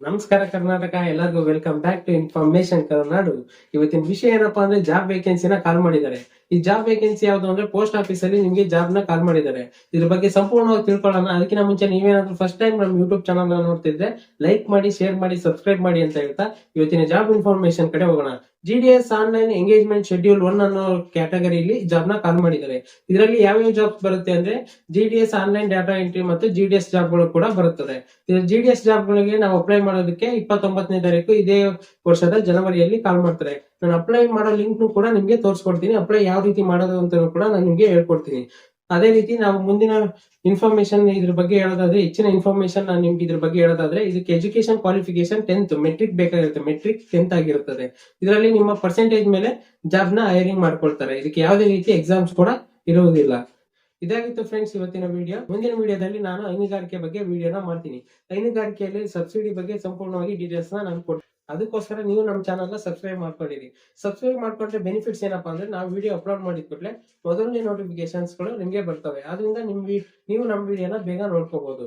ನಮಸ್ಕಾರ ಕರ್ನಾಟಕ, ಎಲ್ಲರಿಗೂ welcome back to information Karnadu. ಇವತ್ತಿನ ವಿಷಯ ಏನಪ್ಪಾ ಅಂದ್ರೆ ಜಾಬ್ ವೇಕೆನ್ಸಿನ ಕಾಲ್ ಮಾಡಿದ್ದಾರೆ. ಈ ಜಾಬ್ ವೇಕೆನ್ಸಿ ಯಾವ್ದು ಅಂದ್ರೆ ಪೋಸ್ಟ್ ಆಫೀಸ್ ಅಲ್ಲಿ ನಿಮ್ಗೆ ಜಾಬ್ ನ ಕಾಲ್ ಮಾಡಿದ್ದಾರೆ. ಇದ್ರ ಬಗ್ಗೆ ಸಂಪೂರ್ಣವಾಗಿ ತಿಳ್ಕೊಳ್ಳೋಣ. ಅದಕ್ಕಿಂತ ಮುಂಚೆ ನೀವೇನಾದ್ರೂ ಫಸ್ಟ್ ಟೈಮ್ ನಮ್ಮ ಯೂಟ್ಯೂಬ್ ಚಾನಲ್ ನೋಡ್ತಿದ್ರೆ ಲೈಕ್ ಮಾಡಿ, ಶೇರ್ ಮಾಡಿ, ಸಬ್ಸ್ಕ್ರೈಬ್ ಮಾಡಿ ಅಂತ ಹೇಳ್ತಾ ಇವತ್ತಿನ ಜಾಬ್ ಇನ್ಫಾರ್ಮೇಶನ್ ಕಡೆ ಹೋಗೋಣ. GDS ಆನ್ಲೈನ್ ಎಂಗೇಜ್ಮೆಂಟ್ ಶೆಡ್ಯೂಲ್ 1 ಅನ್ನೋ ಕ್ಯಾಟಗರಿಯಲ್ಲಿ ಜಾಬ್ ನ ಕಾಲ್ ಮಾಡಿದ್ದಾರೆ. ಇದರಲ್ಲಿ ಯಾವ್ಯಾವ ಜಾಬ್ಸ್ ಬರುತ್ತೆ ಅಂದ್ರೆ GDS ಆನ್ಲೈನ್ ಡಾಟಾ ಎಂಟ್ರಿ ಮತ್ತು GDS ಜಾಬ್ ಗಳು ಕೂಡ ಬರುತ್ತದೆ. GDS ಜಾಬ್ ಗಳಿಗೆ ನಾವು ಅಪ್ಲೈ ಮಾಡೋದಕ್ಕೆ 29ನೇ ತಾರೀಕು ಇದೇ ವರ್ಷದ ಜನವರಿಯಲ್ಲಿ ಕಾಲ್ ಮಾಡ್ತಾರೆ. ನಾನು ಅಪ್ಲೈ ಮಾಡೋ ಲಿಂಕ್ ಕೂಡ ನಿಮ್ಗೆ ತೋರಿಸ್ಕೊಡ್ತೀನಿ. ಅಪ್ಲೈ ಯಾವ ರೀತಿ ಮಾಡೋದು ಅಂತ ಕೂಡ ನಾನು ನಿಮ್ಗೆ ಹೇಳ್ಕೊಡ್ತೀನಿ. ಅದೇ ರೀತಿ ನಾವು ಮುಂದಿನ ಇನ್ಫಾರ್ಮೇಶನ್ ಇದ್ರ ಬಗ್ಗೆ ಹೇಳೋದಾದ್ರೆ, ಹೆಚ್ಚಿನ ಇನ್ಫಾರ್ಮೇಶನ್ ನಾನು ನಿಮ್ಗೆ ಇದ್ರ ಬಗ್ಗೆ ಹೇಳೋದಾದ್ರೆ, ಇದಕ್ಕೆ ಎಜುಕೇಶನ್ ಕ್ವಾಲಿಫಿಕೇಶನ್ 10th ಮೆಟ್ರಿಕ್ ಬೇಕಾಗಿರುತ್ತೆ. ಮೆಟ್ರಿಕ್ 10th ಆಗಿರುತ್ತದೆ. ಇದರಲ್ಲಿ ನಿಮ್ಮ ಪರ್ಸೆಂಟೇಜ್ ಮೇಲೆ ಜಾಬ್ ನ ಹೈರಿಂಗ್ ಮಾಡ್ಕೊಳ್ತಾರೆ. ಇದಕ್ಕೆ ಯಾವುದೇ ರೀತಿ ಎಕ್ಸಾಮ್ಸ್ ಕೂಡ ಇರುವುದಿಲ್ಲ. ಇದಾಗಿತ್ತು ಫ್ರೆಂಡ್ಸ್ ಇವತ್ತಿನ ವಿಡಿಯೋ. ಮುಂದಿನ ವಿಡಿಯೋದಲ್ಲಿ ನಾನು ಹೈನುಗಾರಿಕೆ ಬಗ್ಗೆ ವಿಡಿಯೋನ ಮಾಡ್ತೀನಿ. ಹೈನುಗಾರಿಕೆಯಲ್ಲಿ ಸಬ್ಸಿಡಿ ಬಗ್ಗೆ ಸಂಪೂರ್ಣವಾಗಿ ಡೀಟೇಲ್ಸ್ ನಾನು ಕೊಡ್ತೀನಿ. ಅದಕ್ಕೋಸ್ಕರ ನೀವು ನಮ್ಮ ಚಾನಲ್ ನ ಸಬ್ಸ್ಕ್ರೈಬ್ ಮಾಡ್ಕೊಂಡಿರಿ. ಸಬ್ಸ್ಕ್ರೈಬ್ ಮಾಡ್ಕೊಂಡ್ರೆ ಬೆನಿಫಿಟ್ಸ್ ಏನಪ್ಪಾ ಅಂದ್ರೆ ನಾವು ವಿಡಿಯೋ ಅಪ್ಲೋಡ್ ಮಾಡಿದ ಕೂಡಲೇ ಮೊದಲನೇ ನೋಟಿಫಿಕೇಶನ್ಸ್ ಗಳು ನಿಮ್ಗೆ ಬರ್ತವೆ. ಆದ್ರಿಂದ ನೀವು ನಮ್ಮ ವಿಡಿಯೋನ ಬೇಗ ನೋಡ್ಕೋಬಹುದು.